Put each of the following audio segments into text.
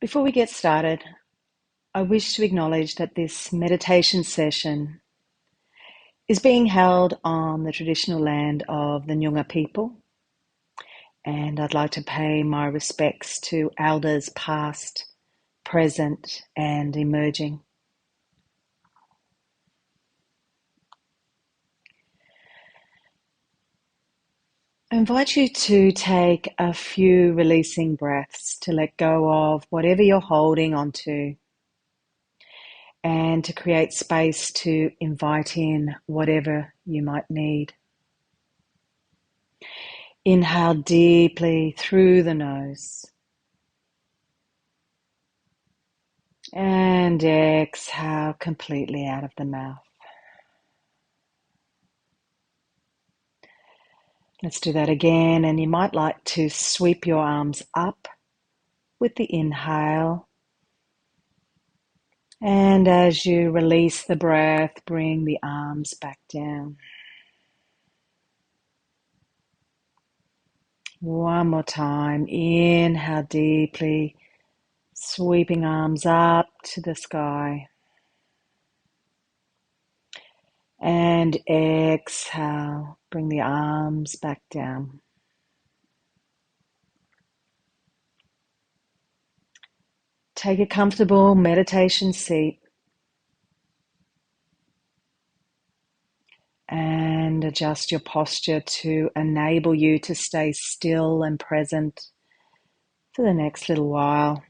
Before we get started, I wish to acknowledge that this meditation session is being held on the traditional land of the Noongar people, and I'd like to pay my respects to elders past, present, and emerging. I invite you to take a few releasing breaths to let go of whatever you're holding onto and to create space to invite in whatever you might need. Inhale deeply through the nose and exhale completely out of the mouth. Let's do that again, and you might like to sweep your arms up with the inhale, and as you release the breath, bring the arms back down. One more time. Inhale deeply, sweeping arms up to the sky. And exhale, bring the arms back down. Take a comfortable meditation seat and adjust your posture to enable you to stay still and present for the next little while.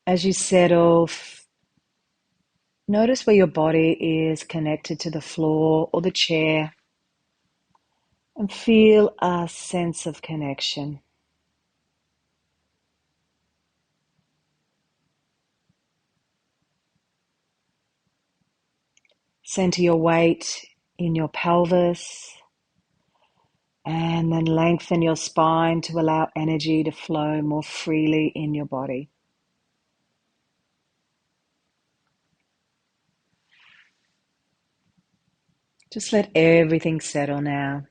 As you settle, notice where your body is connected to the floor or the chair and feel a sense of connection. Center your weight in your pelvis and then lengthen your spine to allow energy to flow more freely in your body. Just let everything settle now.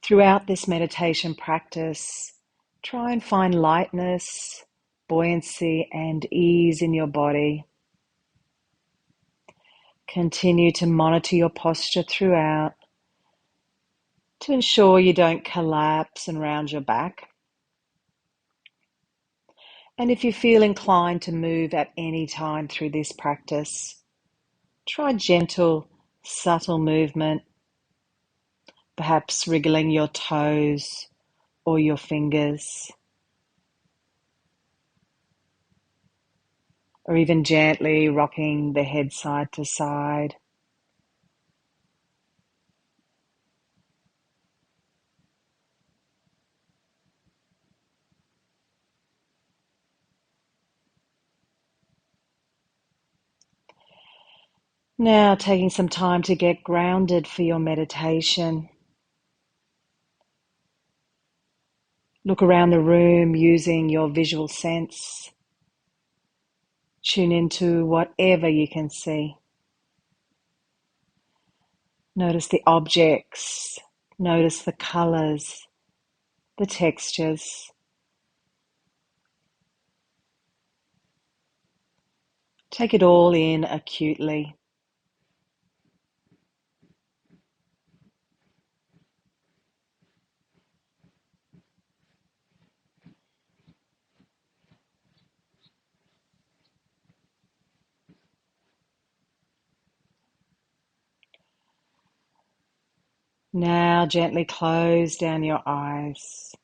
Throughout this meditation practice, try and find lightness, buoyancy, and ease in your body. Continue to monitor your posture throughout to ensure you don't collapse and round your back. And if you feel inclined to move at any time through this practice, try gentle, subtle movement, perhaps wriggling your toes or your fingers, or even gently rocking the head side to side. Now taking some time to get grounded for your meditation. Look around the room using your visual sense. Tune into whatever you can see. Notice the objects, notice the colors, the textures. Take it all in acutely. Now gently close down your eyes.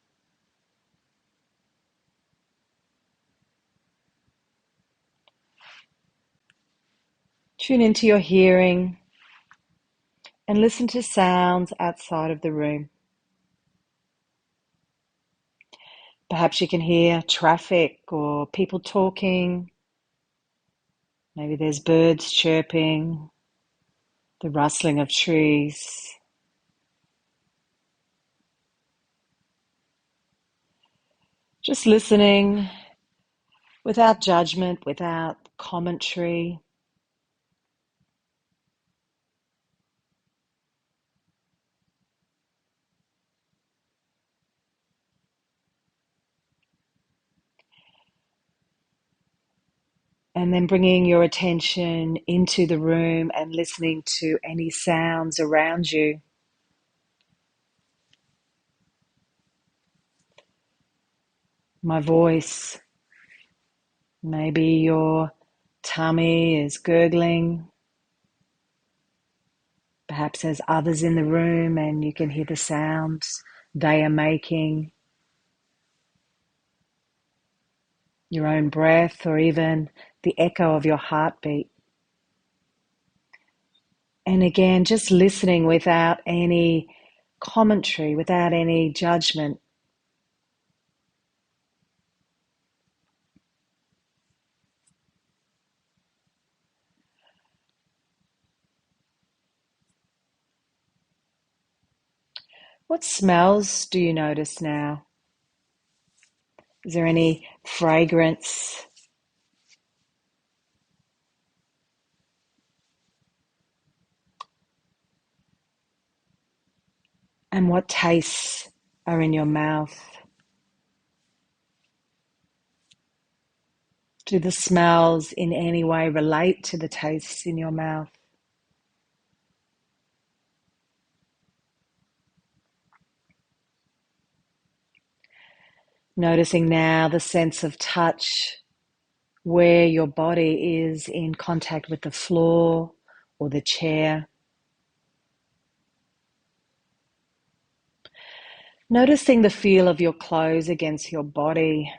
Tune into your hearing and listen to sounds outside of the room. Perhaps you can hear traffic or people talking. Maybe there's birds chirping, the rustling of trees. Just listening without judgment, without commentary, And then bringing your attention into the room and listening to any sounds around you. My voice, maybe your tummy is gurgling. Perhaps there's others in the room and you can hear the sounds they are making. Your own breath, or even the echo of your heartbeat. And again, just listening without any commentary, without any judgment. What smells do you notice now? Is there any fragrance? And what tastes are in your mouth? Do the smells in any way relate to the tastes in your mouth? Noticing now the sense of touch, where your body is in contact with the floor or the chair. Noticing the feel of your clothes against your body.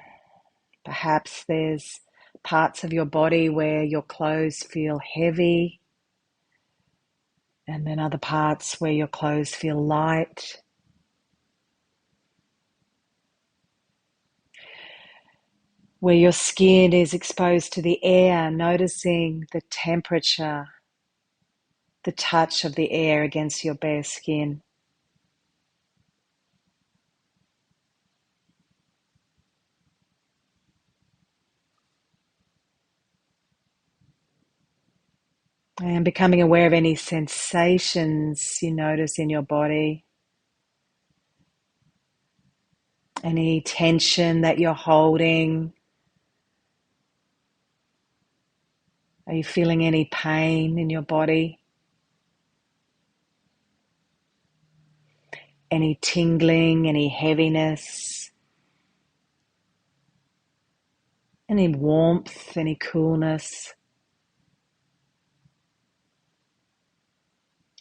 Perhaps there's parts of your body where your clothes feel heavy, and then other parts where your clothes feel light. Where your skin is exposed to the air, noticing the temperature, the touch of the air against your bare skin. And becoming aware of any sensations you notice in your body. Any tension that you're holding. Are you feeling any pain in your body? Any tingling, any heaviness? Any warmth, any coolness?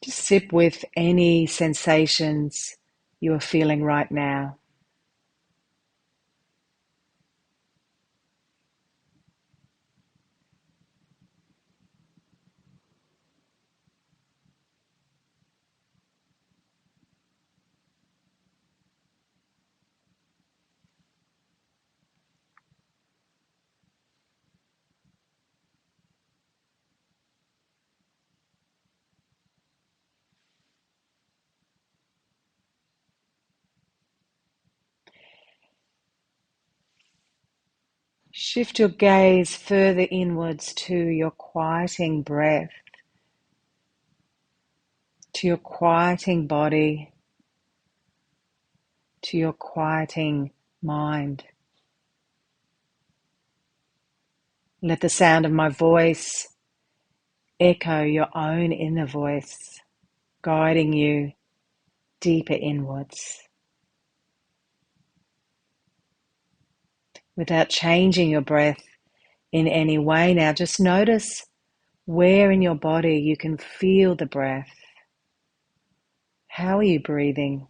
Just sit with any sensations you are feeling right now. Shift your gaze further inwards to your quieting breath, to your quieting body, to your quieting mind. Let the sound of my voice echo your own inner voice, guiding you deeper inwards. Without changing your breath in any way now, just notice where in your body you can feel the breath. How are you breathing?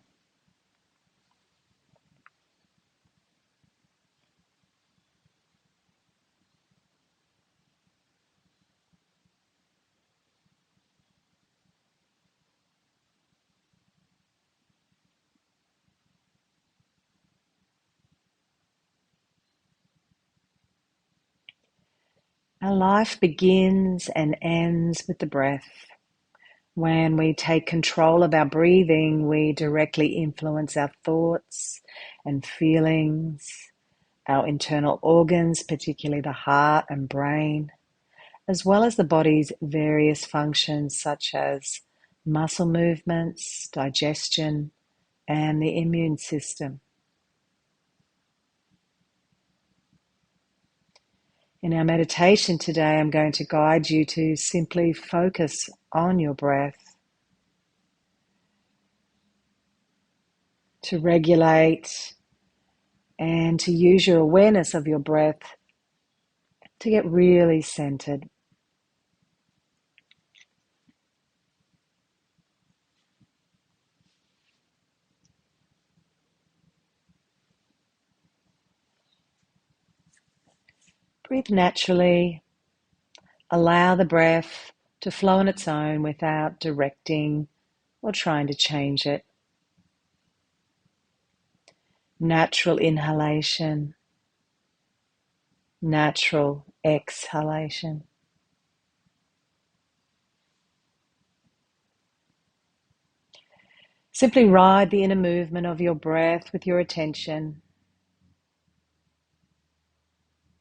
Our life begins and ends with the breath. When we take control of our breathing, we directly influence our thoughts and feelings, our internal organs, particularly the heart and brain, as well as the body's various functions such as muscle movements, digestion, and the immune system. In our meditation today, I'm going to guide you to simply focus on your breath, to regulate and to use your awareness of your breath to get really centered. Breathe naturally. Allow the breath to flow on its own without directing or trying to change it. Natural inhalation, natural exhalation. Simply ride the inner movement of your breath with your attention.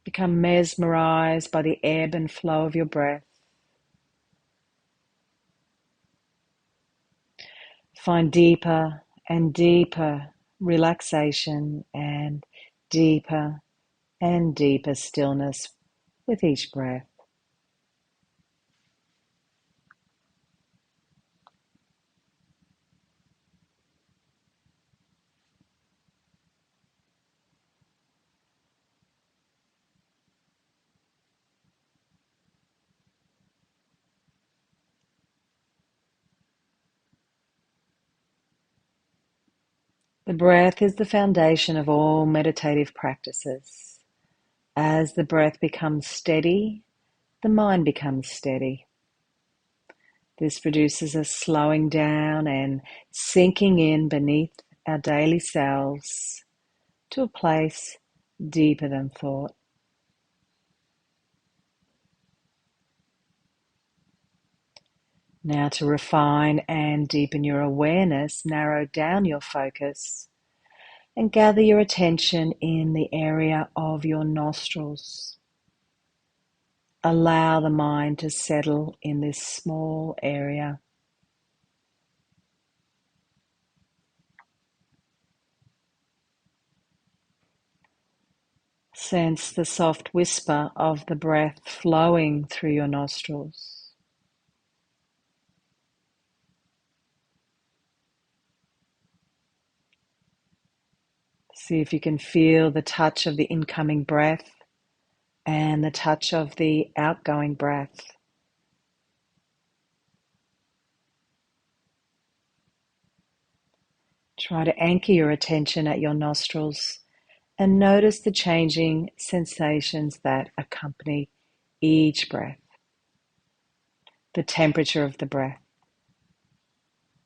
Become mesmerized by the ebb and flow of your breath. Find deeper and deeper relaxation and deeper stillness with each breath. The breath is the foundation of all meditative practices. As the breath becomes steady, the mind becomes steady. This produces a slowing down and sinking in beneath our daily selves to a place deeper than thought. Now, to refine and deepen your awareness, narrow down your focus and gather your attention in the area of your nostrils. Allow the mind to settle in this small area. Sense the soft whisper of the breath flowing through your nostrils. See if you can feel the touch of the incoming breath and the touch of the outgoing breath. Try to anchor your attention at your nostrils and notice the changing sensations that accompany each breath. The temperature of the breath,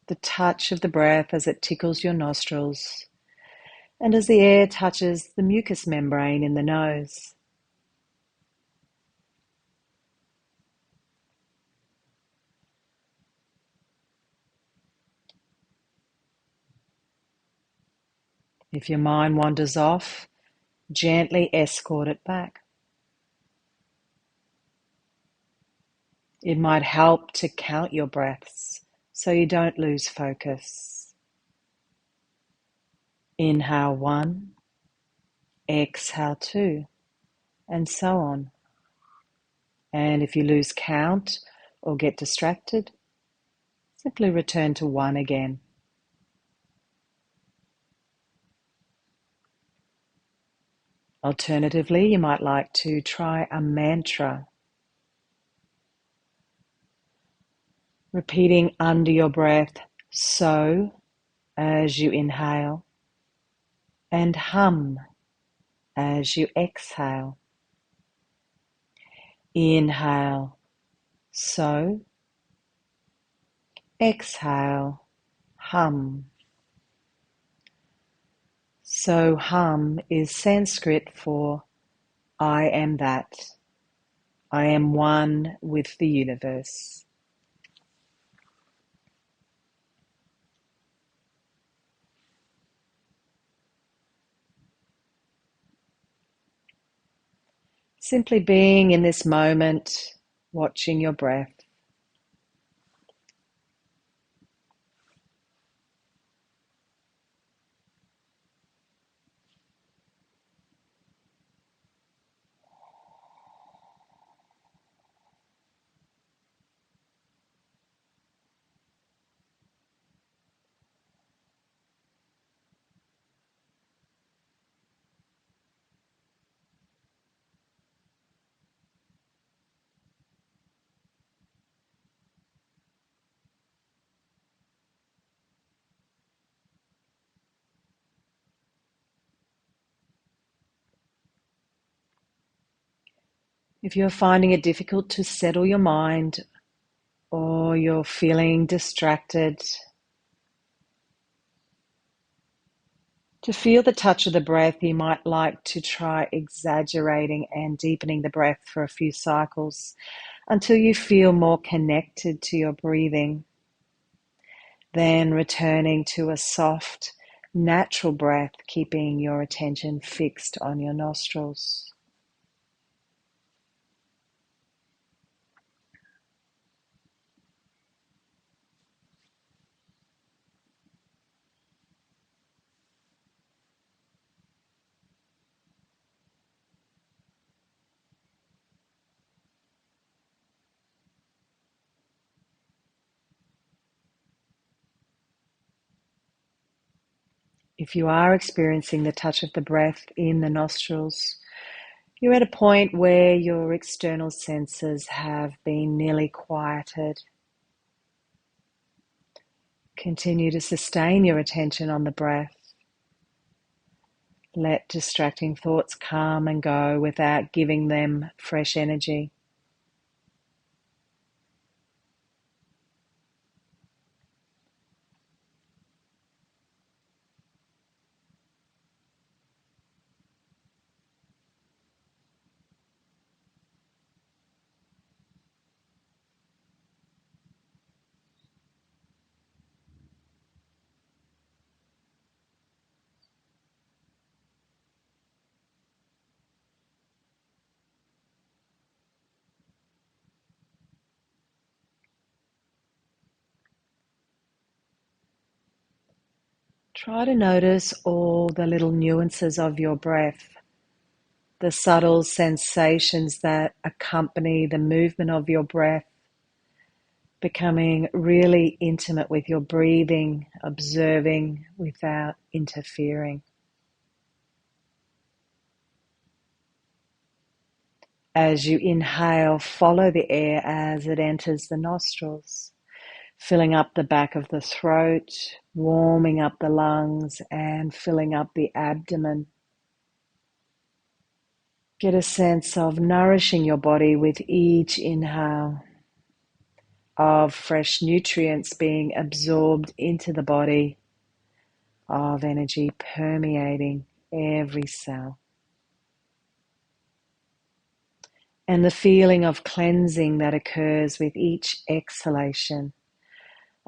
the touch of the breath as it tickles your nostrils, and as the air touches the mucous membrane in the nose. If your mind wanders off, gently escort it back. It might help to count your breaths so you don't lose focus. Inhale 1, exhale 2, and so on. And if you lose count or get distracted, simply return to 1 again. Alternatively, you might like to try a mantra, repeating under your breath, so, as you inhale, and hum as you exhale. Inhale, so, exhale, hum. So hum is Sanskrit for I am that. I am one with the universe. Simply being in this moment, watching your breath. If you're finding it difficult to settle your mind or you're feeling distracted, to feel the touch of the breath, you might like to try exaggerating and deepening the breath for a few cycles until you feel more connected to your breathing. Then returning to a soft, natural breath, keeping your attention fixed on your nostrils. If you are experiencing the touch of the breath in the nostrils, you're at a point where your external senses have been nearly quieted. Continue to sustain your attention on the breath. Let distracting thoughts come and go without giving them fresh energy. Try to notice all the little nuances of your breath, the subtle sensations that accompany the movement of your breath, becoming really intimate with your breathing, observing without interfering. As you inhale, follow the air as it enters the nostrils, filling up the back of the throat, warming up the lungs, and filling up the abdomen. Get a sense of nourishing your body with each inhale, of fresh nutrients being absorbed into the body, of energy permeating every cell. And the feeling of cleansing that occurs with each exhalation,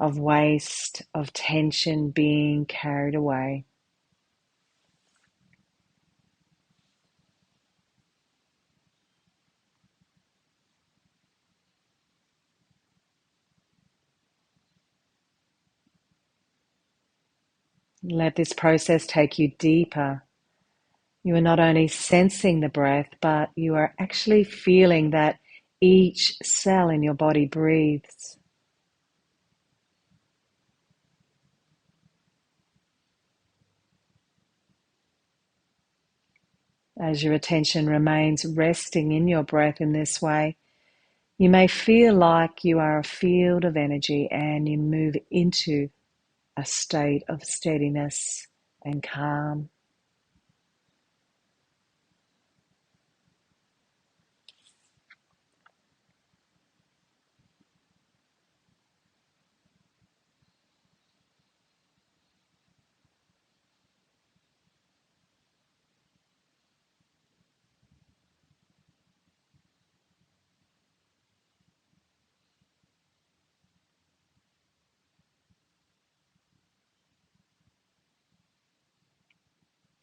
of waste, of tension being carried away. Let this process take you deeper. You are not only sensing the breath, but you are actually feeling that each cell in your body breathes. As your attention remains resting in your breath in this way, you may feel like you are a field of energy and you move into a state of steadiness and calm.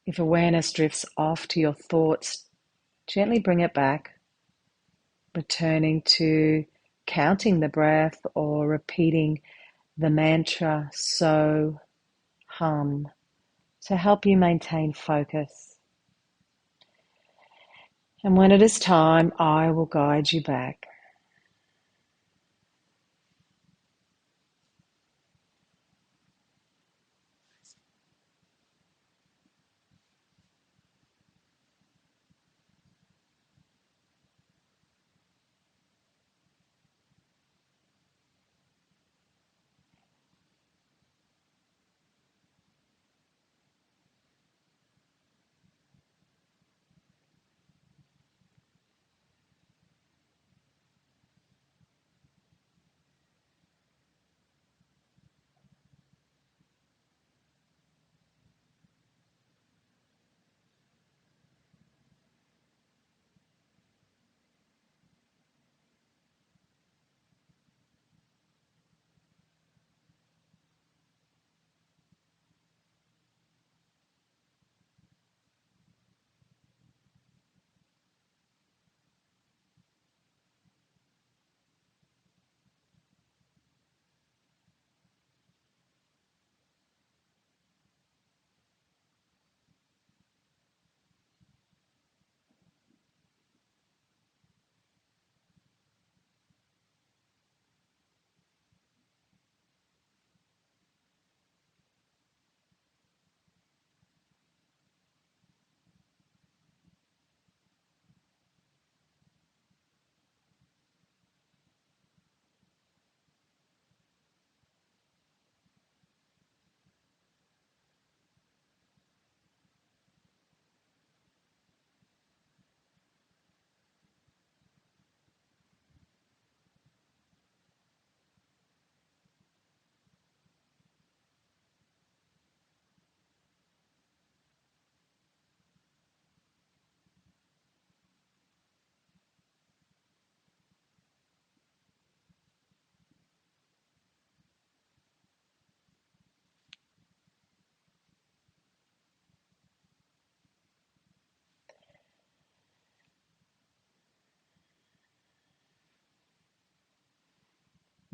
If awareness drifts off to your thoughts, gently bring it back, returning to counting the breath or repeating the mantra So Hum to help you maintain focus. And when it is time, I will guide you back.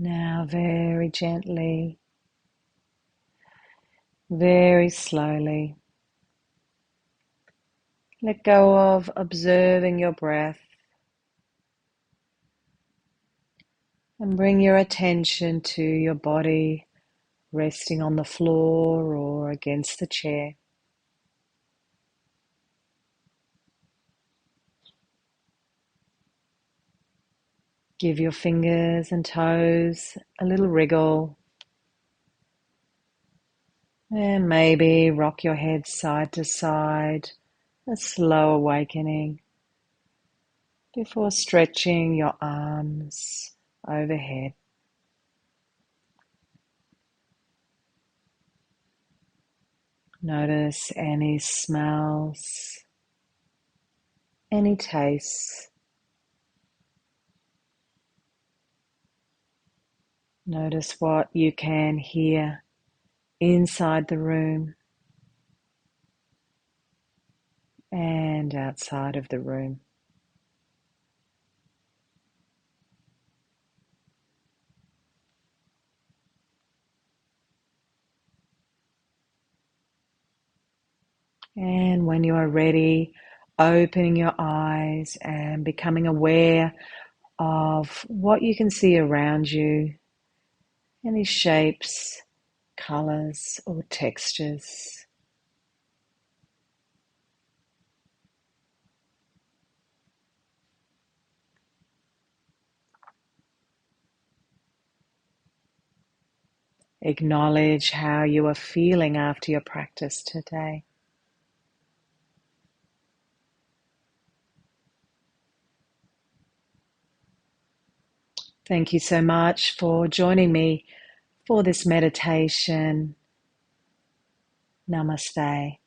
Now, very gently, very slowly, let go of observing your breath and bring your attention to your body resting on the floor or against the chair. Give your fingers and toes a little wriggle, and maybe rock your head side to side, a slow awakening, before stretching your arms overhead. Notice any smells, any tastes. Notice what you can hear inside the room and outside of the room. And when you are ready, opening your eyes and becoming aware of what you can see around you, any shapes, colors, or textures. Acknowledge how you are feeling after your practice today. Thank you so much for joining me for this meditation. Namaste.